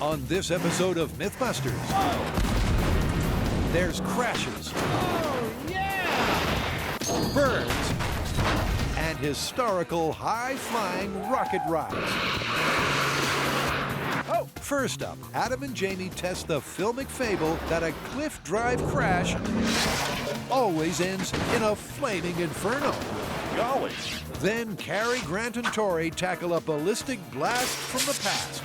On this episode of MythBusters, there's crashes, birds, and historical high-flying rocket rides. First up, Adam and Jamie test the filmic fable that a cliff drive crash always ends in a flaming inferno. Golly. Then Carrie, Grant, and Tori tackle a ballistic blast from the past.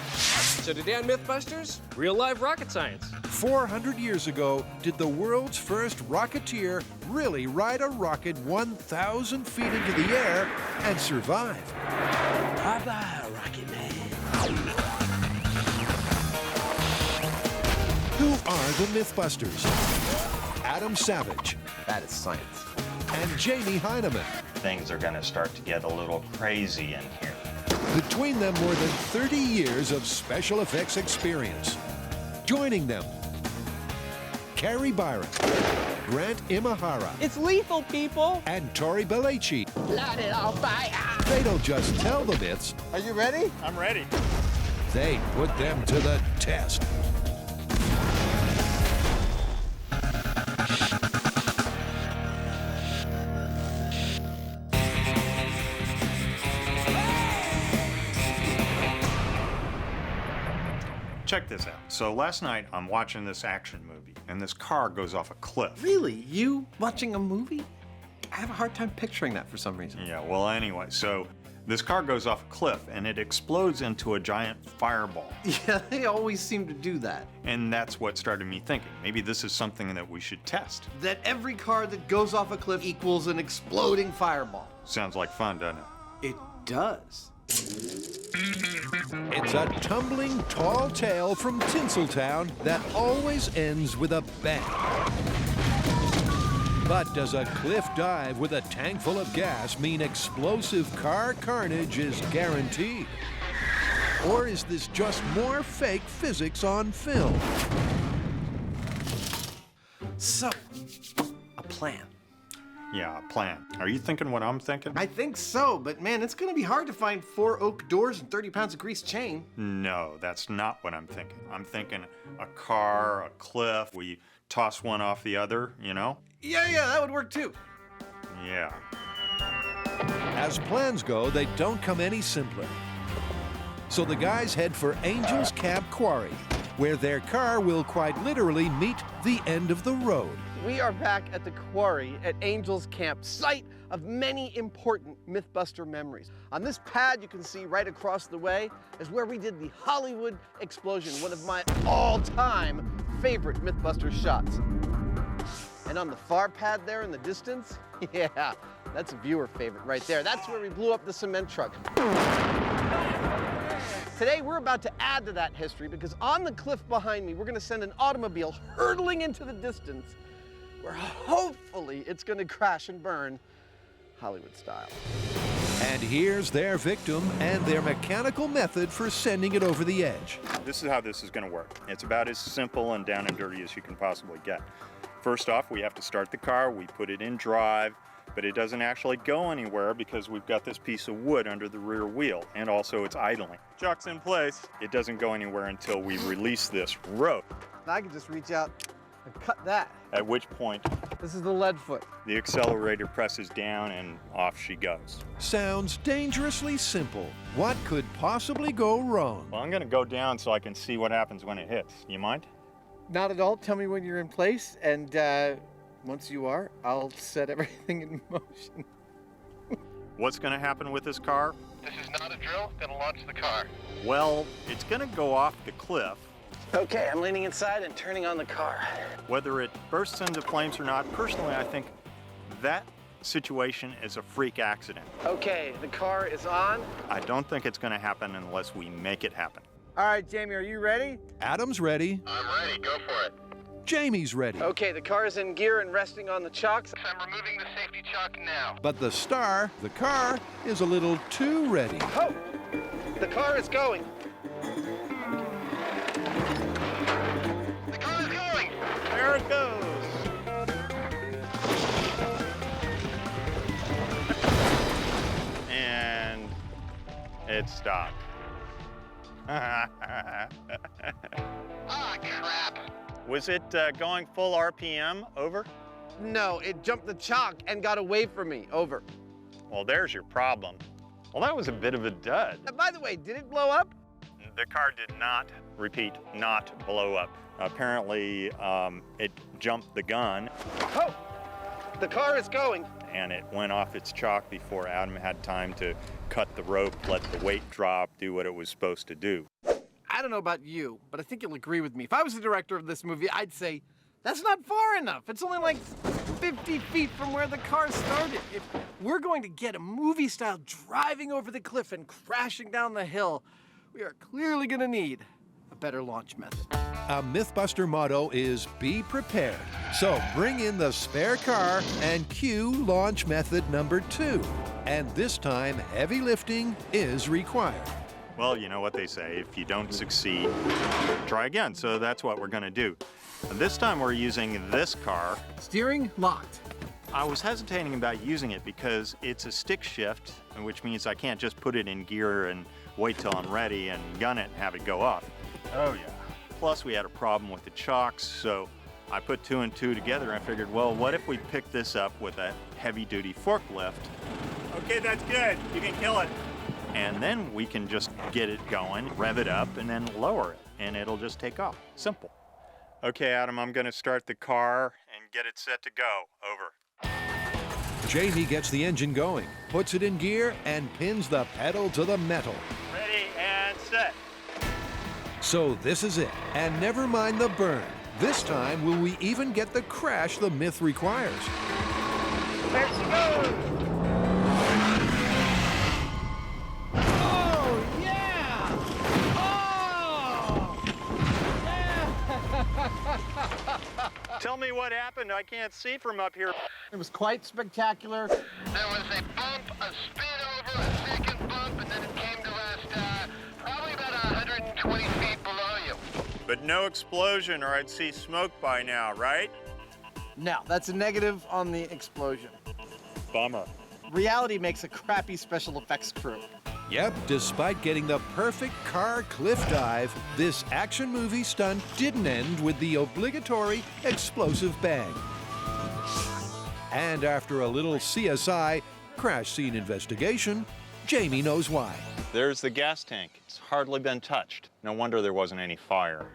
So today on MythBusters, real-life rocket science. 400 years ago, did the world's first rocketeer really ride a rocket 1,000 feet into the air and survive? Bye-bye, Rocket Man. Who are the MythBusters? Adam Savage That is science. and Jamie Heineman. Things are going to start to get a little crazy in here. Between them, more than 30 years of special effects experience. Joining them, Carrie Byron, Grant Imahara, It's lethal, people. and Tori Belleci. Light it on fire. They don't just tell the myths, Are you ready? I'm ready. they put them to the test. Check this out. So last night I'm watching this action movie and this car goes off a cliff. Really? You watching a movie? I have a hard time picturing that for some reason. Yeah, well anyway, so this car goes off a cliff and it explodes into a giant fireball. Yeah, they always seem to do that. And that's what started me thinking. Maybe this is something that we should test. That every car that goes off a cliff equals an exploding fireball. Sounds like fun, doesn't it? It does. It's a tumbling, tall tale from Tinseltown that always ends with a bang. But does a cliff dive with a tank full of gas mean explosive car carnage is guaranteed? Or is this just more fake physics on film? So, a plan. Yeah, a plan. Are you thinking what I'm thinking? I think so, but man, it's gonna be hard to find 4 oak doors and 30 pounds of greased chain. No, that's not what I'm thinking. I'm thinking a car, a cliff, we toss one off the other, you know? Yeah, that would work too. Yeah. As plans go, they don't come any simpler. So the guys head for Angel's Camp Quarry, where their car will quite literally meet the end of the road. We are back at the quarry at Angel's Camp, site of many important Mythbuster memories. On this pad you can see right across the way is where we did the Hollywood explosion, one of my all-time favorite Mythbuster shots. And on the far pad there in the distance, yeah, that's a viewer favorite right there. That's where we blew up the cement truck. Today we're about to add to that history because on the cliff behind me, we're gonna send an automobile hurtling into the distance where hopefully it's gonna crash and burn Hollywood style. And here's their victim and their mechanical method for sending it over the edge. This is how this is going to work. It's about as simple and down and dirty as you can possibly get. First off, we have to start the car, we put it in drive, but it doesn't actually go anywhere because we've got this piece of wood under the rear wheel, and also it's idling. Chuck's in place. It doesn't go anywhere until we release this rope, Now I can just reach out and cut that. at which point This is the lead foot. the accelerator presses down and off she goes. Sounds dangerously simple. What could possibly go wrong? Well, I'm going to go down so I can see what happens when it hits. You mind? Not at all. Tell me when you're in place, and once you are, I'll set everything in motion. What's going to happen with this car? This is not a drill. Gonna launch the car. Well, it's going to go off the cliff. Okay, I'm leaning inside and turning on the car. Whether it bursts into flames or not, personally, I think that situation is a freak accident. Okay, the car is on. I don't think it's going to happen unless we make it happen. All right, Jamie, are you ready? Adam's ready, I'm ready. Go for it. Jamie's ready. Okay, the car is in gear and resting on the chocks. I'm removing the safety chock now. But the star, the car, is a little too ready. Oh, the car is going. The car is going. There it goes. And it stopped. Ah, crap. Was it going full RPM? Over? No, it jumped the chalk and got away from me. Over. Well, there's your problem. Well, that was a bit of a dud. By the way, did it blow up? The car did not, repeat, not blow up. Apparently, it jumped the gun Oh, the car is going. and it went off its chalk before Adam had time to cut the rope, let the weight drop, do what it was supposed to do. I don't know about you, but I think you'll agree with me. If I was the director of this movie, I'd say, that's not far enough. It's only like 50 feet from where the car started. If we're going to get a movie style driving over the cliff and crashing down the hill, we are clearly going to need a better launch method. A Mythbuster motto is be prepared. So bring in the spare car and cue launch method number 2. And this time, heavy lifting is required. Well, you know what they say, if you don't succeed, try again. So that's what we're gonna do. And this time we're using this car. Steering locked. I was hesitating about using it because it's a stick shift, which means I can't just put it in gear and wait till I'm ready and gun it and have it go off. Oh yeah. Plus we had a problem with the chocks, so I put 2 and 2 together and I figured, well, what if we pick this up with a heavy-duty forklift? Okay, that's good. You can kill it. And then we can just get it going, rev it up, and then lower it, and it'll just take off. Simple. Okay, Adam, I'm gonna start the car and get it set to go. Over. Jamie gets the engine going, puts it in gear, and pins the pedal to the metal. Ready and set. So this is it. And never mind the burn. This time, will we even get the crash the myth requires? There she goes. Oh, yeah! Oh! Yeah! Tell me what happened. I can't see from up here. It was quite spectacular. There was a bump, a spin over, a second bump, and then it came to rest probably about 120 feet below you. But no explosion, or I'd see smoke by now, right? No, that's a negative on the explosion. Bummer. Reality makes a crappy special effects crew. Yep, despite getting the perfect car cliff dive, this action movie stunt didn't end with the obligatory explosive bang. And after a little CSI crash scene investigation, Jamie knows why. There's the gas tank. It's hardly been touched. No wonder there wasn't any fire.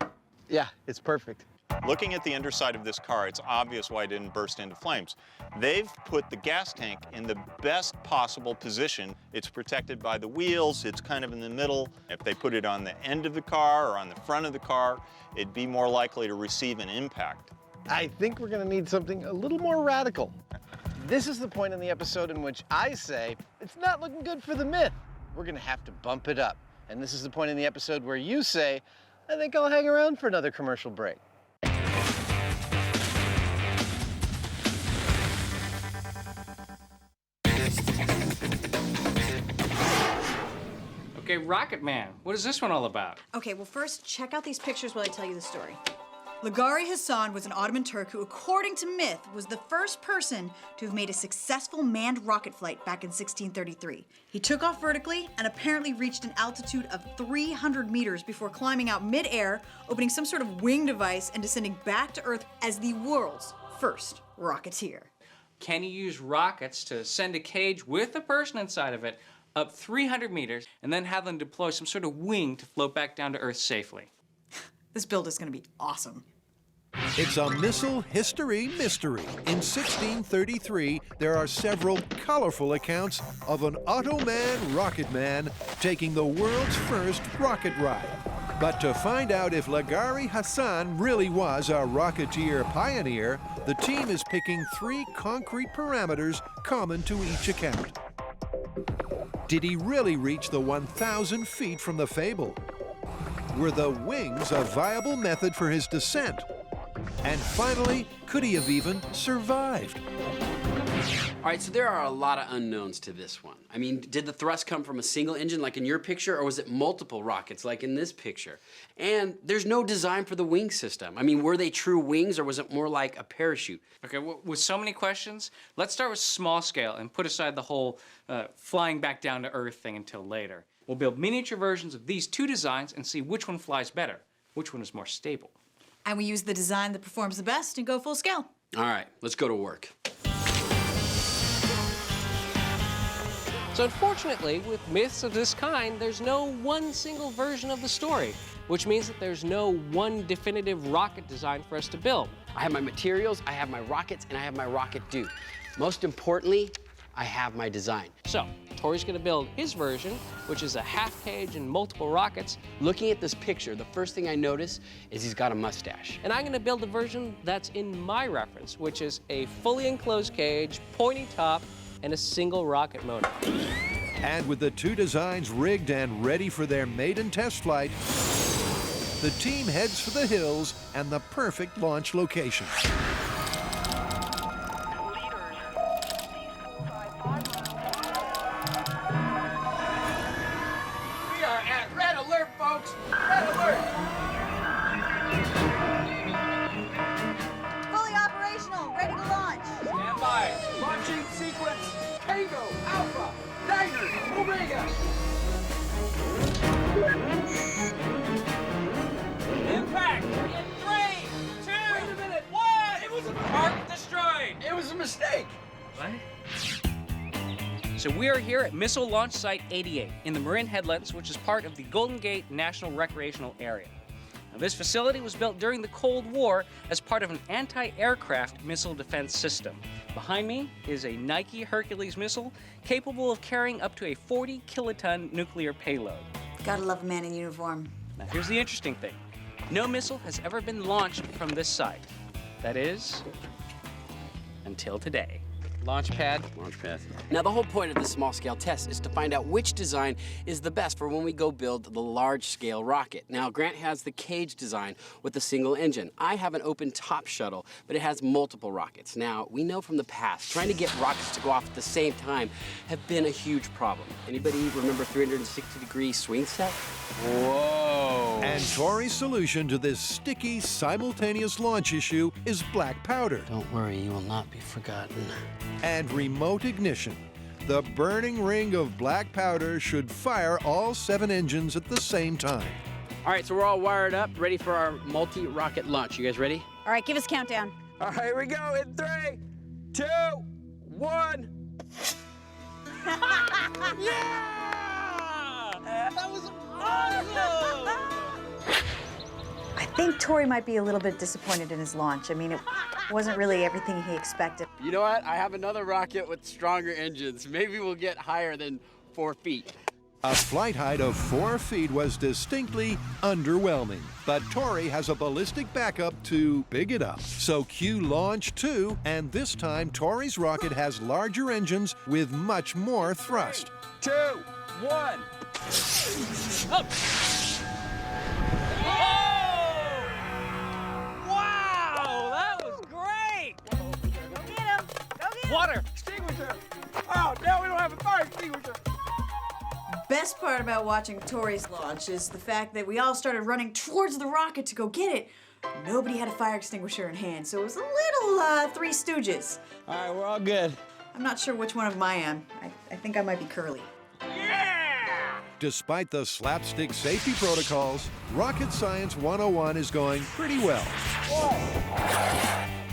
Yeah, it's perfect. Looking at the underside of this car, it's obvious why it didn't burst into flames. They've put the gas tank in the best possible position. It's protected by the wheels, it's kind of in the middle. If they put it on the end of the car or on the front of the car, it'd be more likely to receive an impact. I think we're gonna need something a little more radical. This is the point in the episode in which I say, it's not looking good for the myth. We're gonna have to bump it up. And this is the point in the episode where you say, I think I'll hang around for another commercial break. Okay, Rocket Man, what is this one all about? Okay, well first, check out these pictures while I tell you the story. Lagari Hassan was an Ottoman Turk who, according to myth, was the first person to have made a successful manned rocket flight back in 1633. He took off vertically and apparently reached an altitude of 300 meters before climbing out mid-air, opening some sort of wing device and descending back to Earth as the world's first rocketeer. Can you use rockets to send a cage with a person inside of it up 300 meters and then have them deploy some sort of wing to float back down to Earth safely? This build is gonna be awesome. It's a missile history mystery. In 1633, there are several colorful accounts of an Ottoman rocket man taking the world's first rocket ride. But to find out if Lagari Hassan really was a rocketeer pioneer, the team is picking 3 concrete parameters common to each account. Did he really reach the 1,000 feet from the fable? Were the wings a viable method for his descent? And finally, could he have even survived? All right, so there are a lot of unknowns to this one. I mean, did the thrust come from a single engine like in your picture, or was it multiple rockets like in this picture? And there's no design for the wing system. I mean, were they true wings or was it more like a parachute? Okay, with so many questions, let's start with small scale and put aside the whole flying back down to Earth thing until later. We'll build miniature versions of these two designs and see which one flies better, which one is more stable. And we use the design that performs the best and go full scale. All right, let's go to work. So unfortunately, with myths of this kind, there's no one single version of the story, which means that there's no one definitive rocket design for us to build. I have my materials, I have my rockets, and I have my rocket dude. Most importantly, I have my design. So Tori's gonna build his version, which is a half cage and multiple rockets. Looking at this picture, the first thing I notice is he's got a mustache. And I'm gonna build the version that's in my reference, which is a fully enclosed cage, pointy top, and a single rocket motor. And with the two designs rigged and ready for their maiden test flight, the team heads for the hills and the perfect launch location. We are at red alert, folks! Red alert! Fully operational, ready to launch. Stand by. Launching sequence. Tango, Alpha, Dagger, Omega. Impact in 3, 2, wait a minute, 1! It was a target destroyed! It was a mistake. What? So we are here at Missile Launch Site 88 in the Marin Headlands, which is part of the Golden Gate National Recreational Area. Now, this facility was built during the Cold War as part of an anti-aircraft missile defense system. Behind me is a Nike Hercules missile capable of carrying up to a 40-kiloton nuclear payload. Gotta love a man in uniform. Now, here's the interesting thing. No missile has ever been launched from this site. That is, until today. Launch pad. Now, the whole point of this small-scale test is to find out which design is the best for when we go build the large-scale rocket. Now, Grant has the cage design with a single engine. I have an open top shuttle, but it has multiple rockets. Now, we know from the past, trying to get rockets to go off at the same time have been a huge problem. Anybody remember 360-degree swing set? Whoa! And Tori's solution to this sticky, simultaneous launch issue is black powder Don't worry, you will not be forgotten. and remote ignition. The burning ring of black powder should fire all 7 engines at the same time. All right, so we're all wired up, ready for our multi-rocket launch. You guys ready? All right, give us a countdown. All right, here we go in 3, 2, 1. That was awesome! I think Tori might be a little bit disappointed in his launch. I mean, it wasn't really everything he expected. You know what? I have another rocket with stronger engines. Maybe we'll get higher than 4 feet. A flight height of 4 feet was distinctly underwhelming, but Tori has a ballistic backup to big it up. So cue launch 2, and this time Tori's rocket has larger engines with much more thrust. 2, 1. Up! Wow, that was great! Go get him! Go get him! Water! Extinguisher! Oh, now we don't have a fire extinguisher. Best part about watching Tori's launch is the fact that we all started running towards the rocket to go get it. Nobody had a fire extinguisher in hand, so it was a little Three Stooges. All right, we're all good. I'm not sure which one of them I am. I think I might be Curly. Despite the slapstick safety protocols, Rocket Science 101 is going pretty well.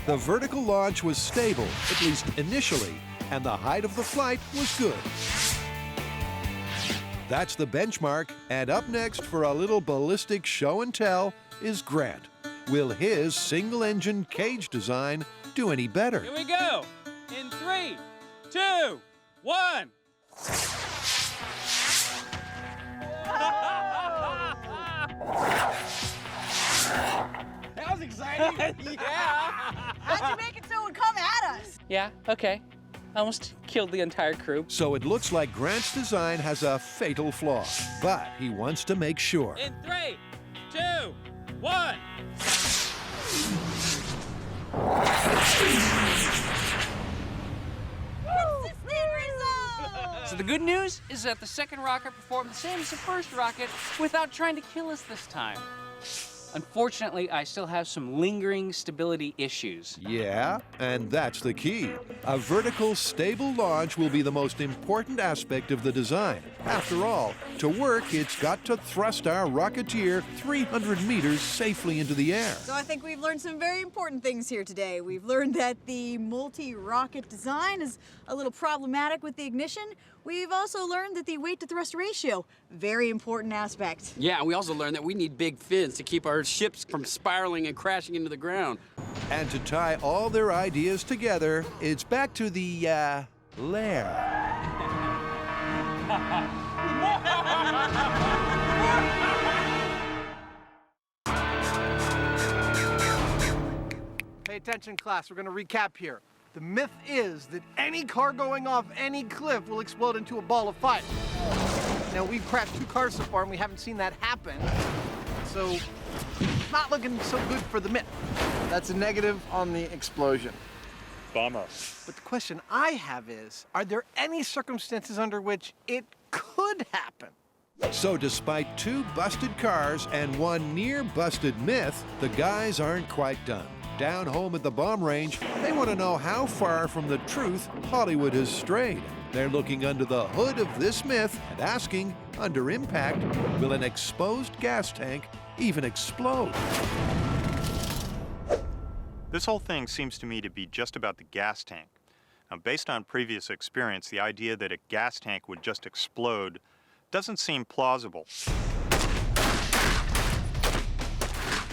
The vertical launch was stable, at least initially, and the height of the flight was good. That's the benchmark, and up next for a little ballistic show and tell is Grant. Will his single-engine cage design do any better? Here we go! In 3, 2, 1! That was exciting. Yeah! How'd you make it so it would come at us? Yeah, okay. Almost killed the entire crew. So it looks like Grant's design has a fatal flaw, but he wants to make sure. In 3, 2, 1! So the good news is that the second rocket performed the same as the first rocket without trying to kill us this time. Unfortunately, I still have some lingering stability issues. Yeah, and that's the key. A vertical, stable launch will be the most important aspect of the design. After all, to work, it's got to thrust our Rocketeer 300 meters safely into the air. So I think we've learned some very important things here today. We've learned that the multi-rocket design is a little problematic with the ignition. We've also learned that the weight-to-thrust ratio, very important aspect. Yeah, and we also learned that we need big fins to keep our ships from spiraling and crashing into the ground. And to tie all their ideas together, it's back to the, lair. Pay attention, class. We're going to recap here. The myth is that any car going off any cliff will explode into a ball of fire. Now, we've crashed 2 cars so far, and we haven't seen that happen. So, not looking so good for the myth. That's a negative on the explosion. Bummer. But the question I have is, are there any circumstances under which it could happen? So despite 2 busted cars and 1 near-busted myth, the guys aren't quite done. Down home at the bomb range, they want to know how far from the truth Hollywood has strayed. They're looking under the hood of this myth and asking, under impact, will an exposed gas tank even explode? This whole thing seems to me to be just about the gas tank. Now, based on previous experience, the idea that a gas tank would just explode doesn't seem plausible.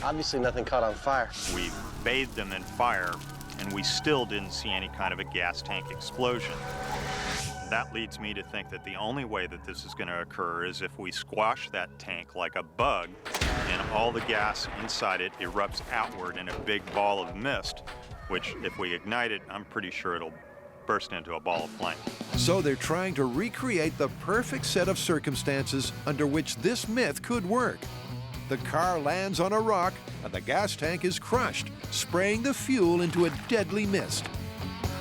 Obviously nothing caught on fire. We bathed them in fire, and we still didn't see any kind of a gas tank explosion. That leads me to think that the only way that this is going to occur is if we squash that tank like a bug, and all the gas inside it erupts outward in a big ball of mist, which, if we ignite it, I'm pretty sure it'll burst into a ball of flame. So they're trying to recreate the perfect set of circumstances under which this myth could work. The car lands on a rock, and the gas tank is crushed, spraying the fuel into a deadly mist.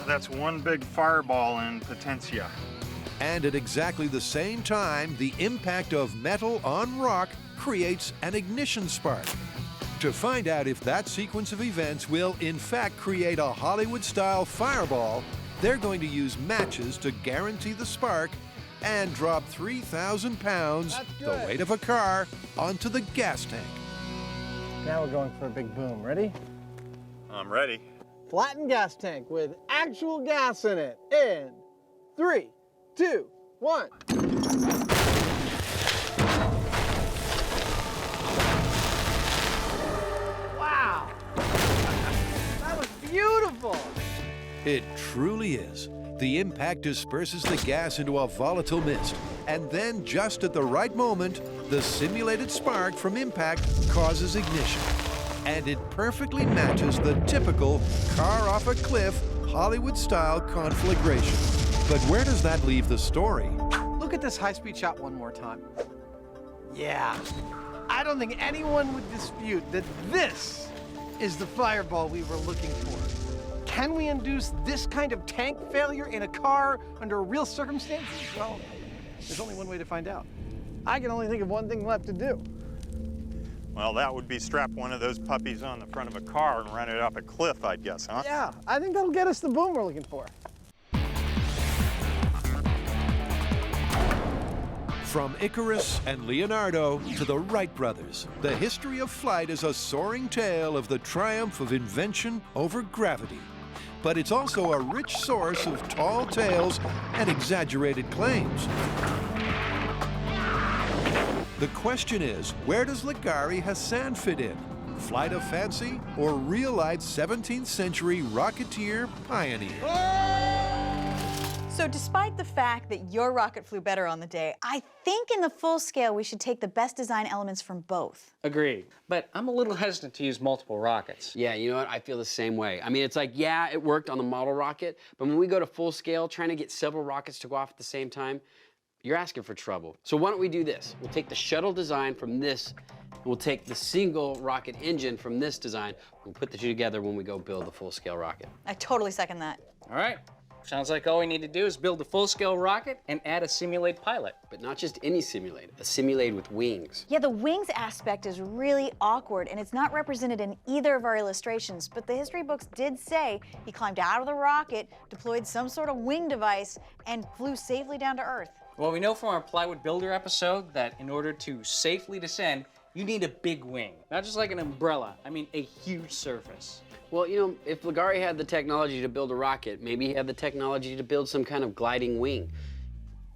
That's one big fireball in potentia. And at exactly the same time, the impact of metal on rock creates an ignition spark. To find out if that sequence of events will in fact create a Hollywood-style fireball, they're going to use matches to guarantee the spark and drop 3,000 pounds, the weight of a car, onto the gas tank. Now we're going for a big boom. Ready? I'm ready. Flattened gas tank with actual gas in it. In 3, 2, 1. Wow! That was beautiful! It truly is. The impact disperses the gas into a volatile mist, and then just at the right moment, the simulated spark from impact causes ignition. And it perfectly matches the typical car off a cliff, Hollywood-style conflagration. But where does that leave the story? Look at this high-speed shot one more time. Yeah, I don't think anyone would dispute that this is the fireball we were looking for. Can we induce this kind of tank failure in a car under real circumstances? Well, there's only one way to find out. I can only think of one thing left to do. Well, that would be strap one of those puppies on the front of a car and run it up a cliff, I'd guess, huh? Yeah, I think that'll get us the boom we're looking for. From Icarus and Leonardo to the Wright brothers, the history of flight is a soaring tale of the triumph of invention over gravity. But it's also a rich source of tall tales and exaggerated claims. The question is, where does Ligari Hassan fit in? Flight of fancy or real-life 17th century Rocketeer pioneer? So despite the fact that your rocket flew better on the day, I think in the full scale we should take the best design elements from both. Agreed. But I'm a little hesitant to use multiple rockets. Yeah, you know what? I feel the same way. I mean, it's like, yeah, it worked on the model rocket, but when we go to full scale, trying to get several rockets to go off at the same time, you're asking for trouble. So why don't we do this? We'll take the shuttle design from this, and we'll take the single rocket engine from this design, we'll put the two together when we go build the full scale rocket. I totally second that. All right, Sounds like all we need to do is build a full-scale rocket and add a simulated pilot. But not just any simulate, a simulate with wings. Yeah, the wings aspect is really awkward, and it's not represented in either of our illustrations, but the history books did say he climbed out of the rocket, deployed some sort of wing device, and flew safely down to Earth. Well, we know from our plywood builder episode that in order to safely descend, you need a big wing. Not just like an umbrella, I mean a huge surface. Well, you know, if Ligari had the technology to build a rocket, maybe he had the technology to build some kind of gliding wing.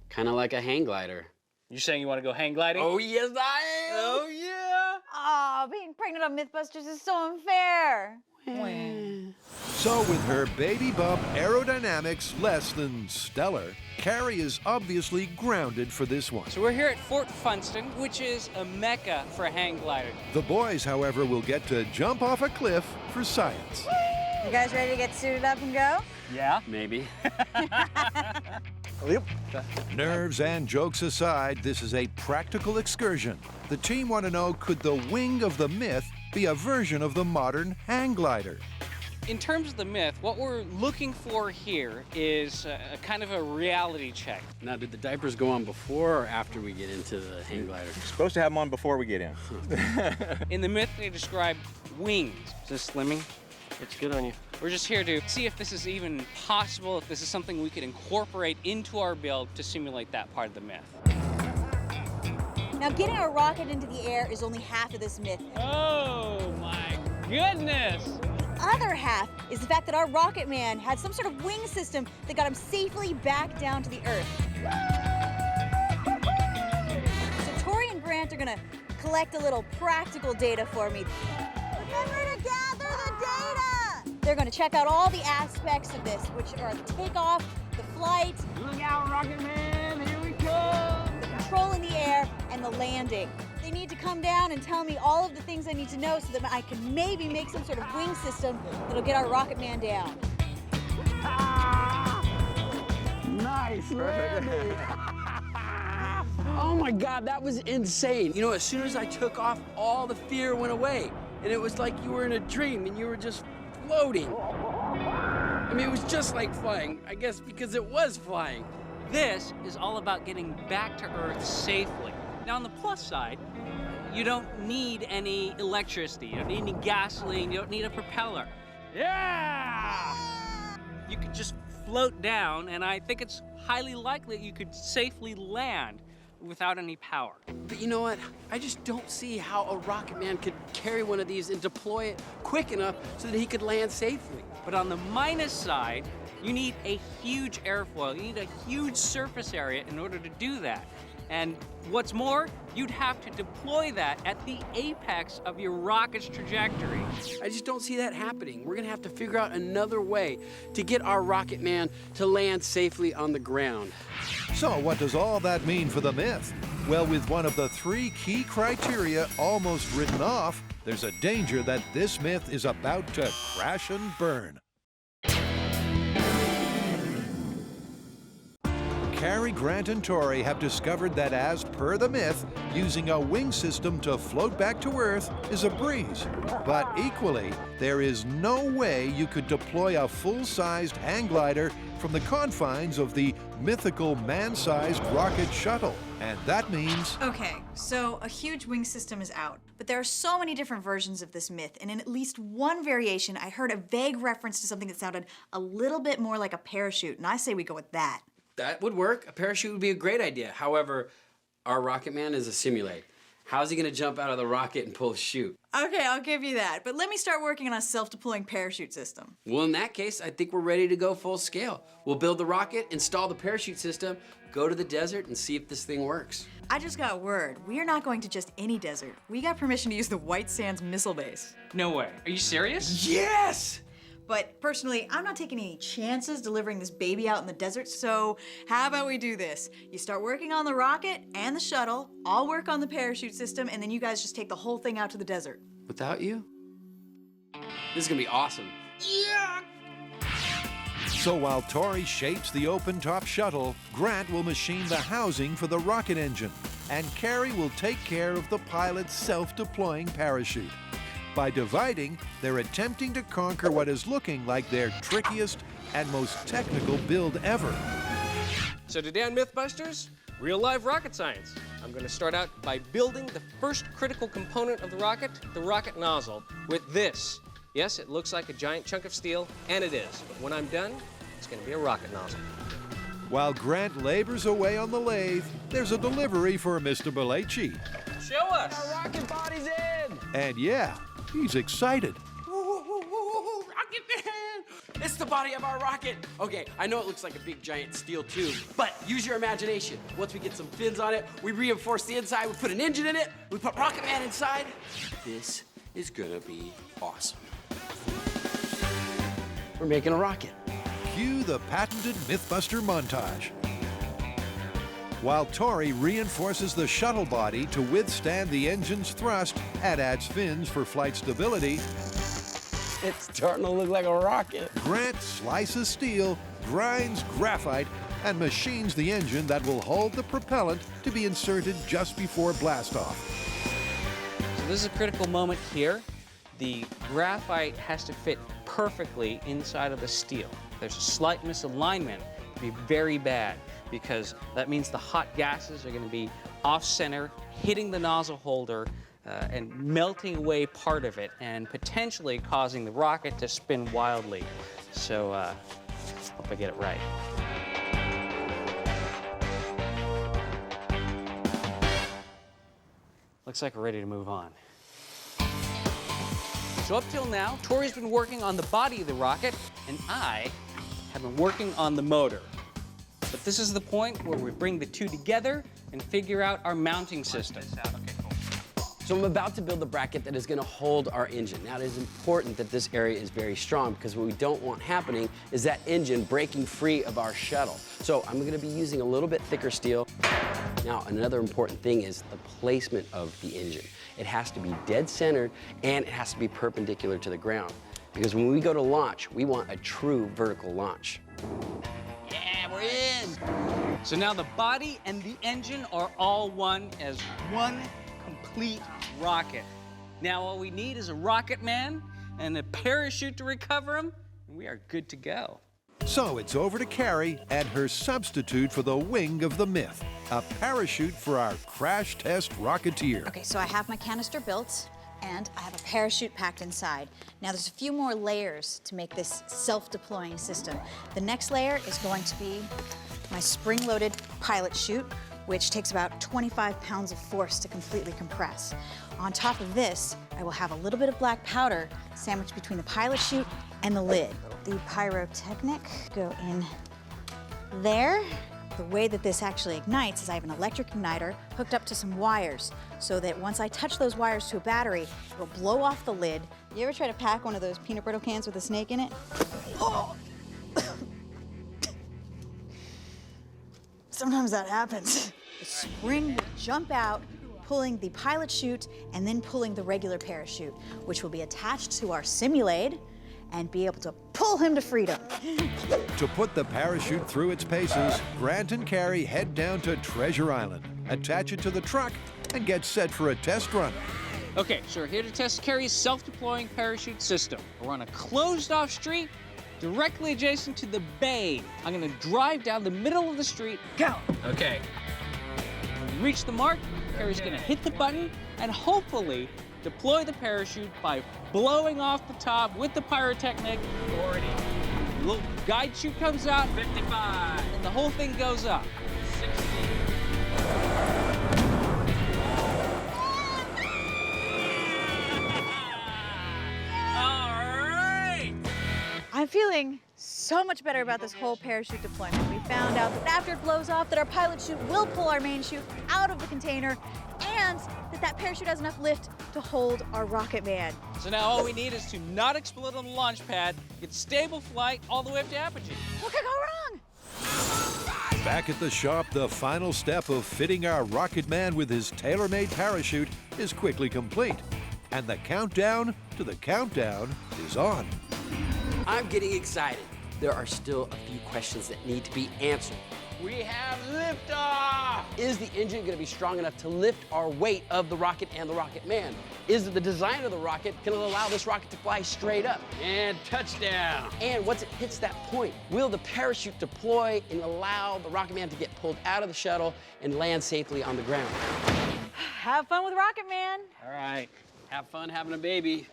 Kind of like a hang glider. You saying you want to go hang gliding? Oh, yes, I am! Oh, yeah! Aw, being pregnant on MythBusters is so unfair. So with her baby bump aerodynamics less than stellar, Carrie is obviously grounded for this one. So we're here at Fort Funston, which is a mecca for a hang glider. The boys, however, will get to jump off a cliff for science. You guys ready to get suited up and go? Yeah? Maybe. Nerves and jokes aside, this is a practical excursion. The team want to know, could the wing of the myth be a version of the modern hang glider? In terms of the myth, what we're looking for here is a kind of a reality check. Now, did the diapers go on before or after we get into the hang glider? Supposed to have them on before we get in. In the myth, they describe wings. Is this slimming? Looks good on you. We're just here to see if this is even possible, if this is something we could incorporate into our build to simulate that part of the myth. Now, getting a rocket into the air is only half of this myth. Oh my goodness! The other half is the fact that our rocket man had some sort of wing system that got him safely back down to the Earth. So Tori and Grant are gonna collect a little practical data for me. Remember to gather the data! They're gonna check out all the aspects of this, which are the takeoff, the flight, Look out, Rocket Man! Here we come! the control in the air, and the landing. They need to come down and tell me all of the things I need to know so that I can maybe make some sort of wing system that'll get our rocket man down. Nice landing! Oh my God, that was insane. You know, as soon as I took off, all the fear went away. And it was like you were in a dream and you were just floating. I mean, it was just like flying, I guess because it was flying. This is all about getting back to Earth safely. Now, on the plus side, you don't need any electricity, you don't need any gasoline, you don't need a propeller. Yeah! You could just float down, and I think it's highly likely that you could safely land without any power. But you know what? I just don't see how a rocket man could carry one of these and deploy it quick enough so that he could land safely. But on the minus side, you need a huge airfoil. You need a huge surface area in order to do that. And what's more, you'd have to deploy that at the apex of your rocket's trajectory. I just don't see that happening. We're gonna have to figure out another way to get our rocket man to land safely on the ground. So what does all that mean for the myth? Well, with one of the 3 key criteria almost written off, there's a danger that this myth is about to crash and burn. Carrie, Grant, and Tori have discovered that, as per the myth, using a wing system to float back to Earth is a breeze. But equally, there is no way you could deploy a full-sized hang glider from the confines of the mythical man-sized rocket shuttle. And that means... Okay, so a huge wing system is out, but there are so many different versions of this myth, and in at least one variation, I heard a vague reference to something that sounded a little bit more like a parachute, and I say we go with that. That would work. A parachute would be a great idea. However, our rocket man is a simulate. How's he gonna jump out of the rocket and pull a chute? Okay, I'll give you that, but let me start working on a self-deploying parachute system. Well, in that case, I think we're ready to go full scale. We'll build the rocket, install the parachute system, go to the desert, and see if this thing works. I just got word. We are not going to just any desert. We got permission to use the White Sands Missile Base. No way. Are you serious? Yes! But personally, I'm not taking any chances delivering this baby out in the desert, so how about we do this? You start working on the rocket and the shuttle, I'll work on the parachute system, and then you guys just take the whole thing out to the desert. Without you? This is gonna be awesome. Yeah! So while Tori shapes the open-top shuttle, Grant will machine the housing for the rocket engine, and Carrie will take care of the pilot's self-deploying parachute. By dividing, they're attempting to conquer what is looking like their trickiest and most technical build ever. So today on MythBusters, real live rocket science. I'm going to start out by building the first critical component of the rocket nozzle, with this. Yes, it looks like a giant chunk of steel, and it is. But when I'm done, it's going to be a rocket nozzle. While Grant labors away on the lathe, there's a delivery for Mr. Belleci. Show us! Our rocket body's in! And yeah, he's excited. Rocket Man! It's the body of our rocket. Okay, I know it looks like a big giant steel tube, but use your imagination. Once we get some fins on it, we reinforce the inside, we put an engine in it, we put Rocket Man inside. This is gonna be awesome. We're making a rocket. Cue the patented MythBuster montage. While Tori reinforces the shuttle body to withstand the engine's thrust and adds fins for flight stability, It's starting to look like a rocket. Grant slices steel, grinds graphite, and machines the engine that will hold the propellant to be inserted just before blastoff. So this is a critical moment here. The graphite has to fit perfectly inside of the steel. If there's a slight misalignment, it'd be very bad, because that means the hot gases are going to be off-center, hitting the nozzle holder, and melting away part of it, and potentially causing the rocket to spin wildly. So, hope I get it right. Looks like we're ready to move on. So up till now, Tori's been working on the body of the rocket, and I have been working on the motor. But this is the point where we bring the two together and figure out our mounting system. So I'm about to build the bracket that is going to hold our engine. Now, it is important that this area is very strong, because what we don't want happening is that engine breaking free of our shuttle. So I'm going to be using a little bit thicker steel. Now, another important thing is the placement of the engine. It has to be dead centered, and it has to be perpendicular to the ground, because when we go to launch, we want a true vertical launch. Yeah, we're in! So now the body and the engine are all one as one complete rocket. Now all we need is a Rocket Man and a parachute to recover him, and we are good to go. So it's over to Carrie and her substitute for the wing of the myth, a parachute for our crash test Rocketeer. Okay, so I have my canister built, and I have a parachute packed inside. Now there's a few more layers to make this self-deploying system. The next layer is going to be my spring-loaded pilot chute, which takes about 25 pounds of force to completely compress. On top of this, I will have a little bit of black powder sandwiched between the pilot chute and the lid. The pyrotechnic go in there. The way that this actually ignites is I have an electric igniter hooked up to some wires, so that once I touch those wires to a battery, it will blow off the lid. You ever try to pack one of those peanut brittle cans with a snake in it? Oh. Sometimes that happens. The spring will jump out, pulling the pilot chute and then pulling the regular parachute, which will be attached to our Simulade and be able to pull him to freedom. To put the parachute through its paces, Grant and Carrie head down to Treasure Island, attach it to the truck, and get set for a test run. Okay, so we're here to test Carrie's self-deploying parachute system. We're on a closed-off street directly adjacent to the bay. I'm gonna drive down the middle of the street. Go! Okay. When we reach the mark, Carrie's gonna hit the button and hopefully deploy the parachute by blowing off the top with the pyrotechnic. 40. The little guide chute comes out. 55. And the whole thing goes up. 60. I'm feeling so much better about this whole parachute deployment. We found out that after it blows off, that our pilot chute will pull our main chute out of the container, and that parachute has enough lift to hold our Rocket Man. So now all we need is to not explode on the launch pad, get stable flight all the way up to apogee. What could go wrong? Back at the shop, the final step of fitting our Rocket Man with his tailor-made parachute is quickly complete. And the countdown to the countdown is on. I'm getting excited. There are still a few questions that need to be answered. We have liftoff! Is the engine gonna be strong enough to lift our weight of the rocket and the Rocket Man? Is the design of the rocket gonna allow this rocket to fly straight up? And touchdown! And once it hits that point, will the parachute deploy and allow the Rocket Man to get pulled out of the shuttle and land safely on the ground? Have fun with Rocket Man. All right, have fun having a baby.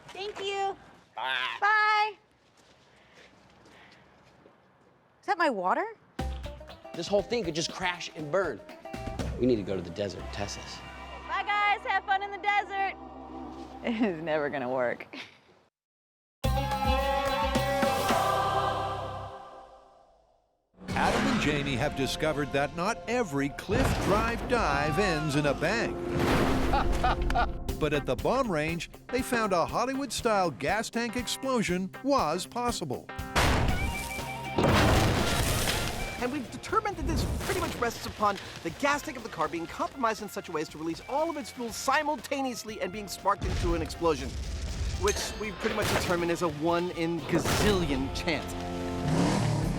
Thank you. Bye. Bye. Is that my water? This whole thing could just crash and burn. We need to go to the desert and test this. Bye, guys. Have fun in the desert. It's never gonna work. Adam and Jamie have discovered that not every cliff drive dive ends in a bang. But at the bomb range, they found a Hollywood-style gas tank explosion was possible. And we've determined that this pretty much rests upon the gas tank of the car being compromised in such a way as to release all of its fuel simultaneously and being sparked into an explosion, which we pretty much determined is a 1 in gazillion chance.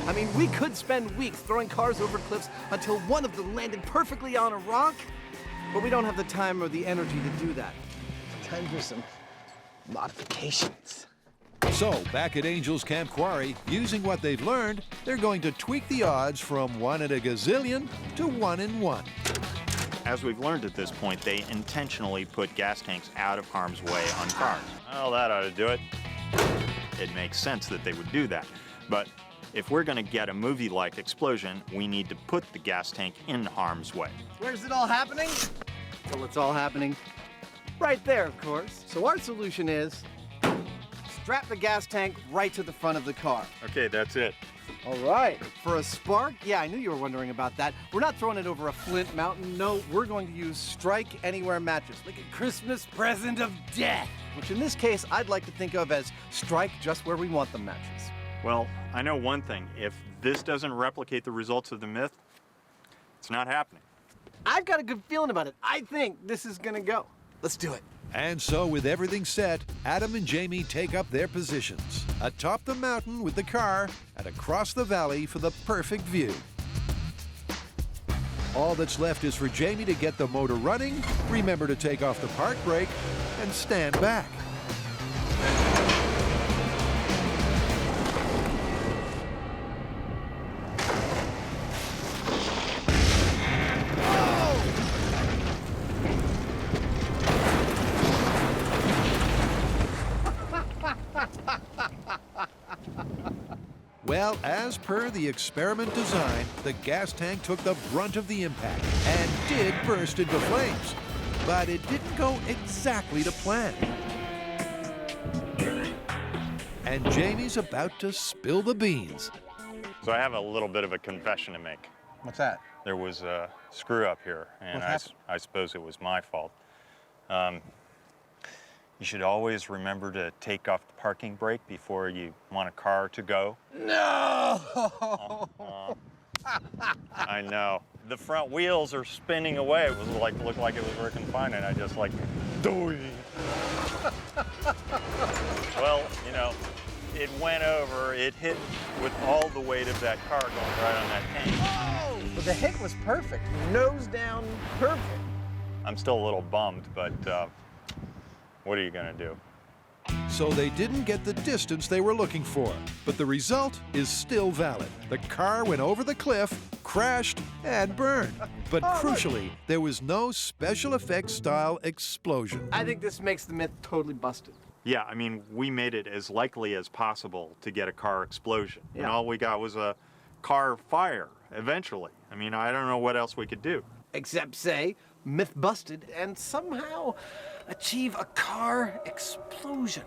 I mean, we could spend weeks throwing cars over cliffs until one of them landed perfectly on a rock, but we don't have the time or the energy to do that. Time for some modifications. So, back at Angels Camp Quarry, using what they've learned, they're going to tweak the odds from 1 in a gazillion to 1 in 1. As we've learned at this point, they intentionally put gas tanks out of harm's way on cars. Well, that ought to do it. It makes sense that they would do that. But if we're going to get a movie-like explosion, we need to put the gas tank in harm's way. Where's it all happening? Well, it's all happening right there, of course. So our solution is strap the gas tank right to the front of the car. Okay, that's it. All right. For a spark, yeah, I knew you were wondering about that. We're not throwing it over a flint mountain. No, we're going to use Strike Anywhere matches, like a Christmas present of death, which in this case, I'd like to think of as strike just where we want the matches. Well, I know one thing. If this doesn't replicate the results of the myth, it's not happening. I've got a good feeling about it. I think this is gonna go. Let's do it. And so, with everything set, Adam and Jamie take up their positions atop the mountain with the car and across the valley for the perfect view. All that's left is for Jamie to get the motor running, remember to take off the park brake, and stand back. Well, as per the experiment design, the gas tank took the brunt of the impact and did burst into flames. But it didn't go exactly to plan. And Jamie's about to spill the beans. So I have a little bit of a confession to make. What's that? There was a screw up here, and I suppose it was my fault. You should always remember to take off the parking brake before you want a car to go. No! I know. The front wheels are spinning away. It was looked like it was working fine, and I just doy. Well, you know, it went over. It hit with all the weight of that car going right on that tank. Oh! But the hit was perfect. Nose down, perfect. I'm still a little bummed, but what are you gonna do? So they didn't get the distance they were looking for, but the result is still valid. The car went over the cliff, crashed, and burned. But crucially, there was no special effects style explosion. I think this makes the myth totally busted. Yeah, I mean, we made it as likely as possible to get a car explosion. And all we got was a car fire, eventually. I mean, I don't know what else we could do. Except say, myth busted, and somehow achieve a car explosion.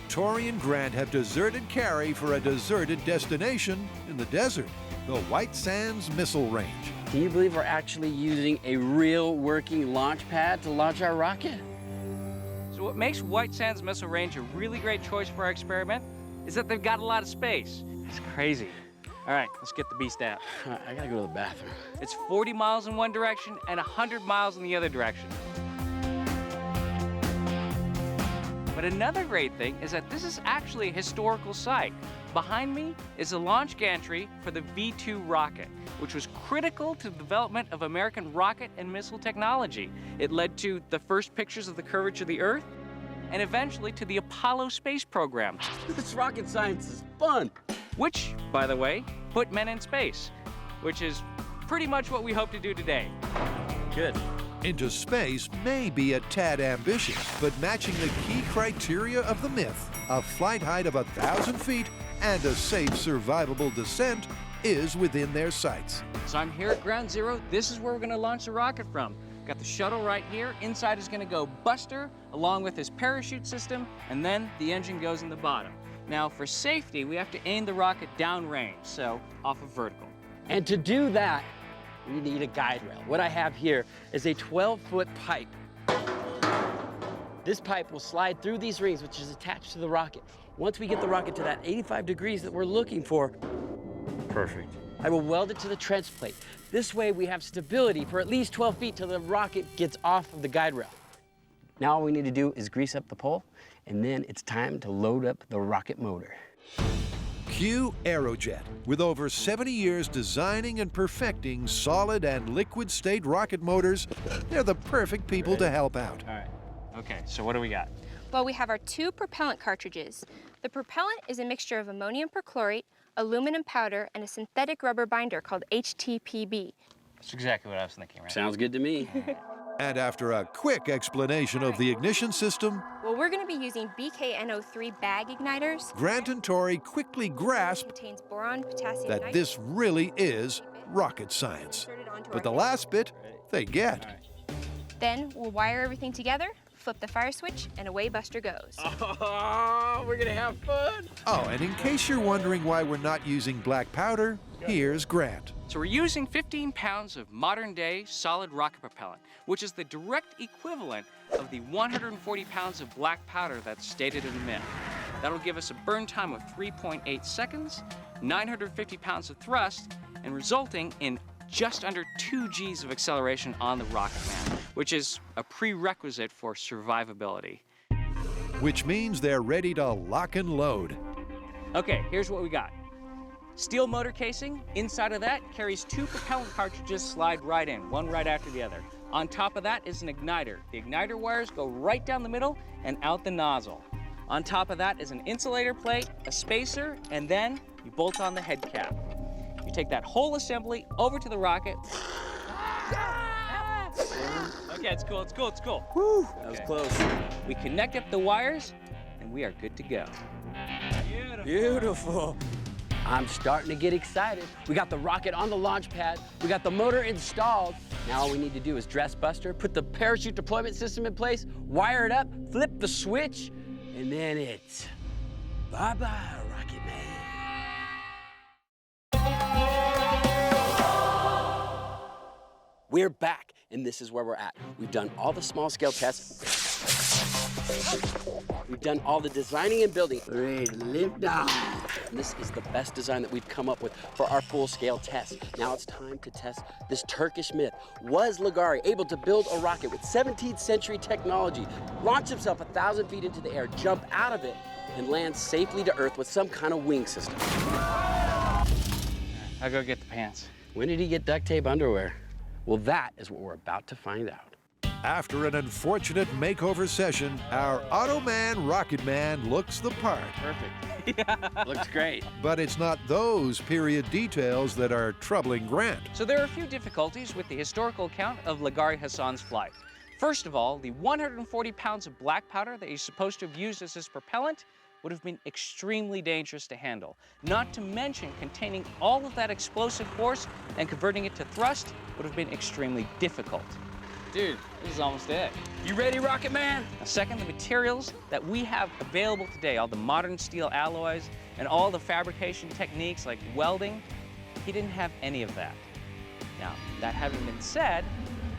Tori and Grant have deserted Cary for a deserted destination in the desert, the White Sands Missile Range. Can you believe we're actually using a real working launch pad to launch our rocket? So what makes White Sands Missile Range a really great choice for our experiment is that they've got a lot of space. It's crazy. All right, let's get the beast out. I gotta go to the bathroom. It's 40 miles in one direction and 100 miles in the other direction. But another great thing is that this is actually a historical site. Behind me is the launch gantry for the V-2 rocket, which was critical to the development of American rocket and missile technology. It led to the first pictures of the curvature of the Earth, and eventually to the Apollo space program. This rocket science is fun. Which, by the way, put men in space, which is pretty much what we hope to do today. Good. Into space may be a tad ambitious, but matching the key criteria of the myth, a flight height of 1,000 feet and a safe, survivable descent is within their sights. So I'm here at Ground Zero. This is where we're gonna launch the rocket from. Got the shuttle right here. Inside is gonna go Buster, along with his parachute system, and then the engine goes in the bottom. Now, for safety, we have to aim the rocket downrange, so off of vertical. And to do that, we need a guide rail. What I have here is a 12-foot pipe. This pipe will slide through these rings, which is attached to the rocket. Once we get the rocket to that 85 degrees that we're looking for, perfect, I will weld it to the trench plate. This way we have stability for at least 12 feet till the rocket gets off of the guide rail. Now all we need to do is grease up the pole, and then it's time to load up the rocket motor. Cue Aerojet. With over 70 years designing and perfecting solid and liquid state rocket motors, they're the perfect people to help out. All right. Okay, so what do we got? Well, we have our 2 propellant cartridges. The propellant is a mixture of ammonium perchlorate, aluminum powder, and a synthetic rubber binder called HTPB. That's exactly what I was thinking, right? Sounds good to me. And after a quick explanation of the ignition system, Well, we're going to be using BKNO3 bag igniters. Grant and Tori quickly grasp Contains boron, potassium, that this really is rocket science. But the last bit, they get. Then we'll wire everything together, flip the fire switch, and away Buster goes. Oh, we're gonna have fun. Oh, and in case you're wondering why we're not using black powder, here's Grant. So we're using 15 pounds of modern-day solid rocket propellant, which is the direct equivalent of the 140 pounds of black powder that's stated in the myth. That'll give us a burn time of 3.8 seconds, 950 pounds of thrust, and resulting in just under 2 Gs of acceleration on the Rocket Man, which is a prerequisite for survivability. Which means they're ready to lock and load. Okay, here's what we got. Steel motor casing. Inside of that carries 2 propellant cartridges slide right in, one right after the other. On top of that is an igniter. The igniter wires go right down the middle and out the nozzle. On top of that is an insulator plate, a spacer, and then you bolt on the head cap. You take that whole assembly over to the rocket. Okay, it's cool, it's cool, it's cool. Whew, that was close. We connect up the wires, and we are good to go. Beautiful. I'm starting to get excited. We got the rocket on the launch pad. We got the motor installed. Now all we need to do is dress Buster, put the parachute deployment system in place, wire it up, flip the switch, and then it's bye-bye, Rocket Man. We're back, and this is where we're at. We've done all the small-scale tests. We've done all the designing and building. Ready to lift off. This is the best design that we've come up with for our full-scale test. Now it's time to test this Turkish myth. Was Ligari able to build a rocket with 17th century technology, launch himself 1,000 feet into the air, jump out of it, and land safely to Earth with some kind of wing system? I'll go get the pants. When did he get duct tape underwear? Well, that is what we're about to find out. After an unfortunate makeover session, our Automan Rocket Man looks the part. Perfect. Looks great. But it's not those period details that are troubling Grant. So there are a few difficulties with the historical account of Ligari Hassan's flight. First of all, the 140 pounds of black powder that he's supposed to have used as his propellant would have been extremely dangerous to handle. Not to mention containing all of that explosive force and converting it to thrust would have been extremely difficult. Dude, this is almost it. You ready, Rocket Man? Second, the materials that we have available today, all the modern steel alloys and all the fabrication techniques like welding, he didn't have any of that. Now, that having been said,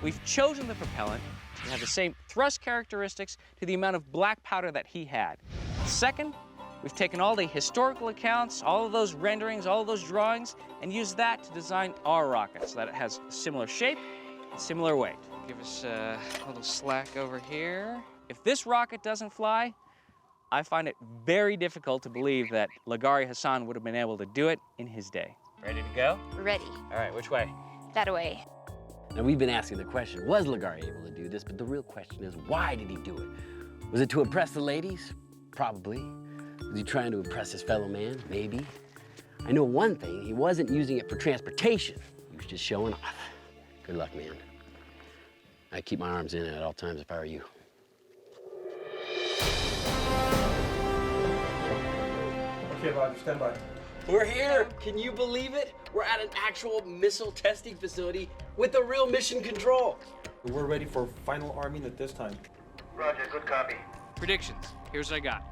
we've chosen the propellant to have the same thrust characteristics to the amount of black powder that he had. Second, we've taken all the historical accounts, all of those renderings, all of those drawings, and used that to design our rocket so that it has a similar shape and similar weight. Give us a little slack over here. If this rocket doesn't fly, I find it very difficult to believe that Lagari Hassan would have been able to do it in his day. Ready to go? Ready. All right, which way? That way. Now, we've been asking the question, was Lagari able to do this? But the real question is, why did he do it? Was it to impress the ladies? Probably. Was he trying to impress his fellow man? Maybe. I know one thing, he wasn't using it for transportation. He was just showing off. Good luck, man. I'd keep my arms in at all times if I were you. Okay, Roger, stand by. We're here. Can you believe it? We're at an actual missile testing facility with a real mission control. We're ready for final arming at this time. Roger, good copy. Predictions. Here's what I got.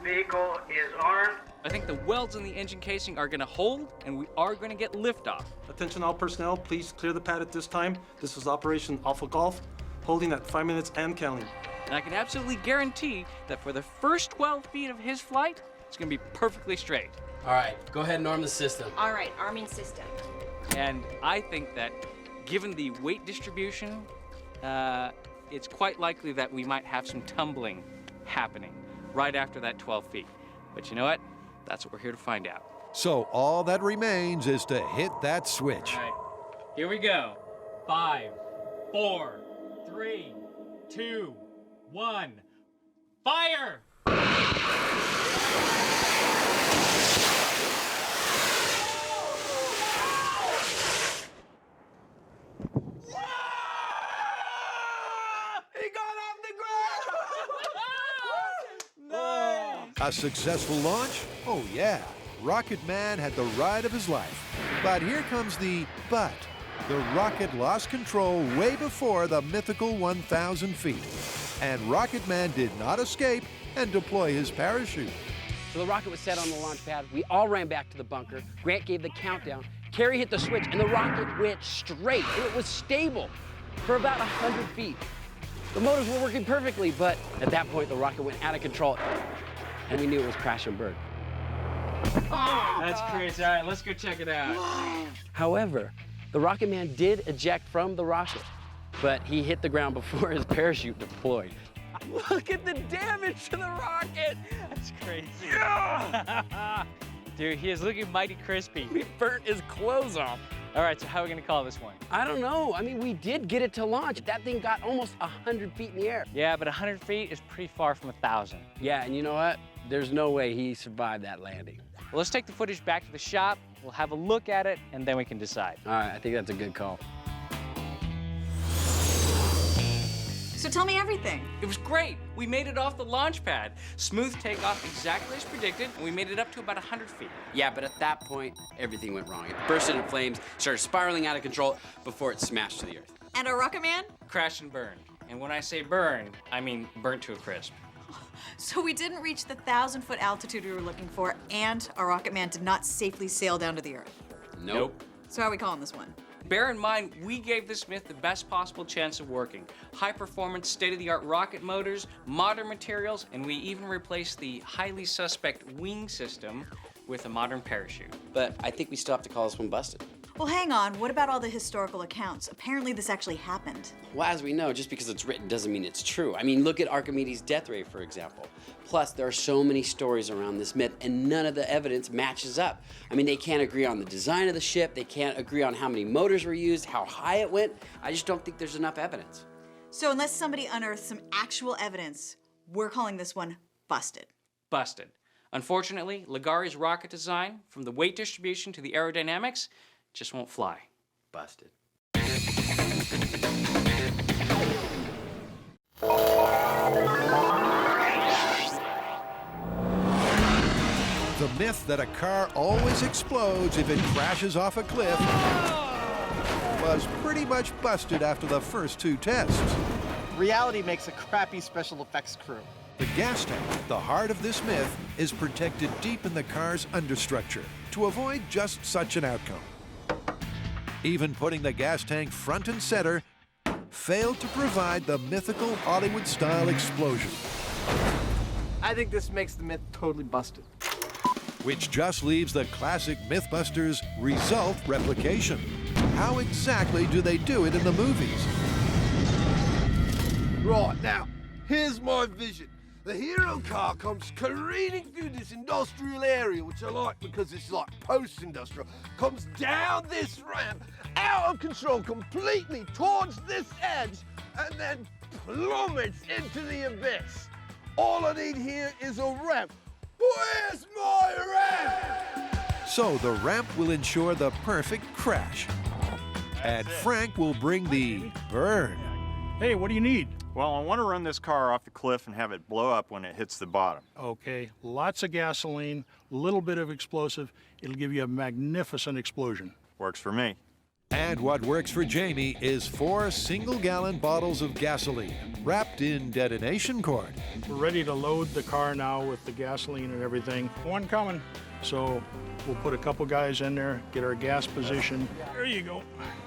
Vehicle is armed. I think the welds in the engine casing are gonna hold, and we are gonna get liftoff. Attention all personnel, please clear the pad at this time. This is Operation Alpha Golf, holding at 5 minutes and counting. And I can absolutely guarantee that for the first 12 feet of his flight, it's gonna be perfectly straight. All right, go ahead and arm the system. All right, arming system. And I think that given the weight distribution, it's quite likely that we might have some tumbling happening right after that 12 feet. But you know what? That's what we're here to find out. So all that remains is to hit that switch. All right, here we go. 5, 4, 3, 2, 1, fire! A successful launch? Oh yeah, Rocket Man had the ride of his life. But here comes the but. The rocket lost control way before the mythical 1,000 feet. And Rocket Man did not escape and deploy his parachute. So the rocket was set on the launch pad. We all ran back to the bunker. Grant gave the countdown. Carrie hit the switch, and the rocket went straight. It was stable for about 100 feet. The motors were working perfectly, but at that point, the rocket went out of control, and we knew it was crash and burn. That's crazy. All right, let's go check it out. However, the Rocket Man did eject from the rocket, but he hit the ground before his parachute deployed. Look at the damage to the rocket! That's crazy. Dude, he is looking mighty crispy. We burnt his clothes off. All right, so how are we gonna call this one? I don't know. I mean, we did get it to launch. That thing got almost 100 feet in the air. Yeah, but 100 feet is pretty far from 1,000. Yeah, and you know what? There's no way he survived that landing. Well, let's take the footage back to the shop. We'll have a look at it, and then we can decide. All right, I think that's a good call. So tell me everything. It was great. We made it off the launch pad. Smooth takeoff exactly as predicted, and we made it up to about 100 feet. Yeah, but at that point, everything went wrong. It burst into flames, started spiraling out of control before it smashed to the earth. And our Rocket Man? Crashed and burned. And when I say burned, I mean burnt to a crisp. So we didn't reach the 1,000-foot altitude we were looking for, and our Rocket Man did not safely sail down to the Earth. Nope. So how are we calling this one? Bear in mind, we gave this myth the best possible chance of working. High-performance, state-of-the-art rocket motors, modern materials, and we even replaced the highly suspect wing system with a modern parachute. But I think we still have to call this one busted. Well, hang on. What about all the historical accounts? Apparently this actually happened. Well, as we know, just because it's written doesn't mean it's true. I mean, look at Archimedes' death ray, for example. Plus, there are so many stories around this myth, and none of the evidence matches up. I mean, they can't agree on the design of the ship, they can't agree on how many motors were used, how high it went. I just don't think there's enough evidence. So unless somebody unearths some actual evidence, we're calling this one busted. Busted. Unfortunately, Lagari's rocket design, from the weight distribution to the aerodynamics, just won't fly. Busted. The myth that a car always explodes if it crashes off a cliff was pretty much busted after the first 2 tests. Reality makes a crappy special effects crew. The gas tank, the heart of this myth, is protected deep in the car's understructure to avoid just such an outcome. Even putting the gas tank front and center failed to provide the mythical Hollywood-style explosion. I think this makes the myth totally busted. Which just leaves the classic MythBusters result replication. How exactly do they do it in the movies? Right, now, here's my vision. The hero car comes careening through this industrial area, which I like because it's like post-industrial, comes down this ramp, out of control completely towards this edge, and then plummets into the abyss. All I need here is a ramp. Where's my ramp? So the ramp will ensure the perfect crash. And Frank will bring the burn. Hey, what do you need? Well, I want to run this car off the cliff and have it blow up when it hits the bottom. Okay, lots of gasoline, a little bit of explosive. It'll give you a magnificent explosion. Works for me. And what works for Jamie is 4 single-gallon bottles of gasoline wrapped in detonation cord. We're ready to load the car now with the gasoline and everything. One coming. So we'll put a couple guys in there, get our gas position. There you go.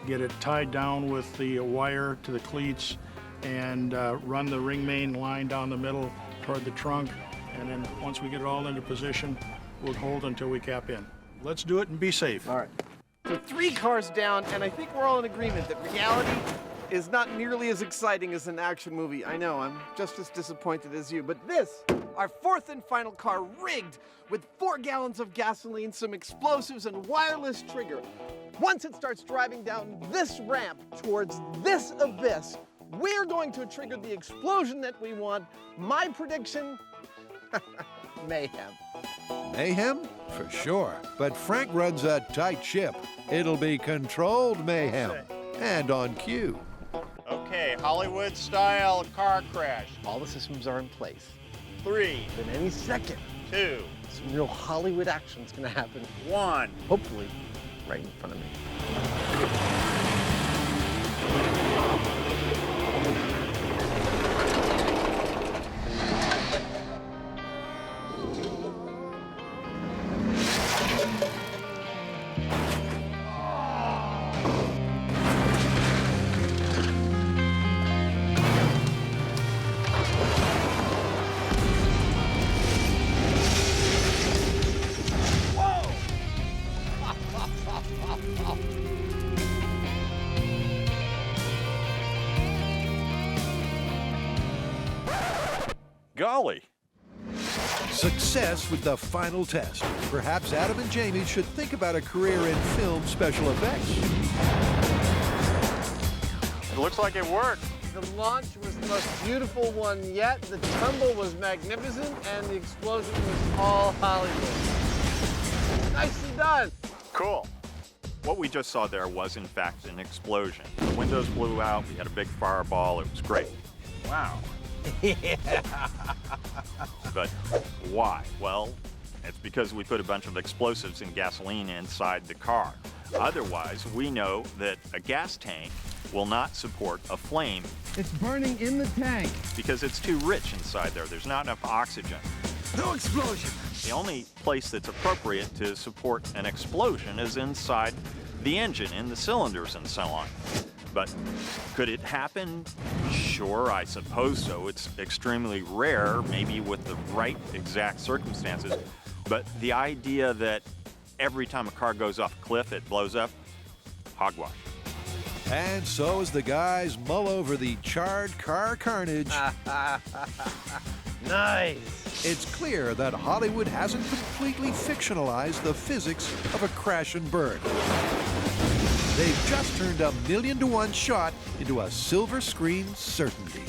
Get it tied down with the wire to the cleats and run the ring main line down the middle toward the trunk. And then once we get it all into position, we'll hold until we cap in. Let's do it and be safe. All right. So 3 cars down, and I think we're all in agreement that reality is not nearly as exciting as an action movie. I know, I'm just as disappointed as you. But this, our 4th and final car, rigged with 4 gallons of gasoline, some explosives, and wireless trigger. Once it starts driving down this ramp towards this abyss, we're going to trigger the explosion that we want. My prediction, mayhem. Mayhem? For sure. But Frank runs a tight ship. It'll be controlled mayhem. And on cue. Okay, Hollywood-style car crash. All the systems are in place. 3. Then any second, 2. some real Hollywood action's gonna happen. 1. Hopefully, right in front of me. Golly. Success with the final test. Perhaps Adam and Jamie should think about a career in film special effects. It looks like it worked. The launch was the most beautiful one yet. The tumble was magnificent, and the explosion was all Hollywood. Nicely done. Cool. What we just saw there was, in fact, an explosion. The windows blew out. We had a big fireball. It was great. Wow. But why? Well, it's because we put a bunch of explosives and gasoline inside the car. Otherwise, we know that a gas tank will not support a flame. It's burning in the tank. Because it's too rich inside there. There's not enough oxygen. No explosion. The only place that's appropriate to support an explosion is inside the engine, in the cylinders and so on. But could it happen? Sure, I suppose so. It's extremely rare, maybe with the right exact circumstances. But the idea that every time a car goes off a cliff, it blows up, hogwash. And so as the guys mull over the charred car carnage, Nice. it's clear that Hollywood hasn't completely fictionalized the physics of a crash and burn. They've just turned a 1,000,000-to-1 shot into a silver screen certainty.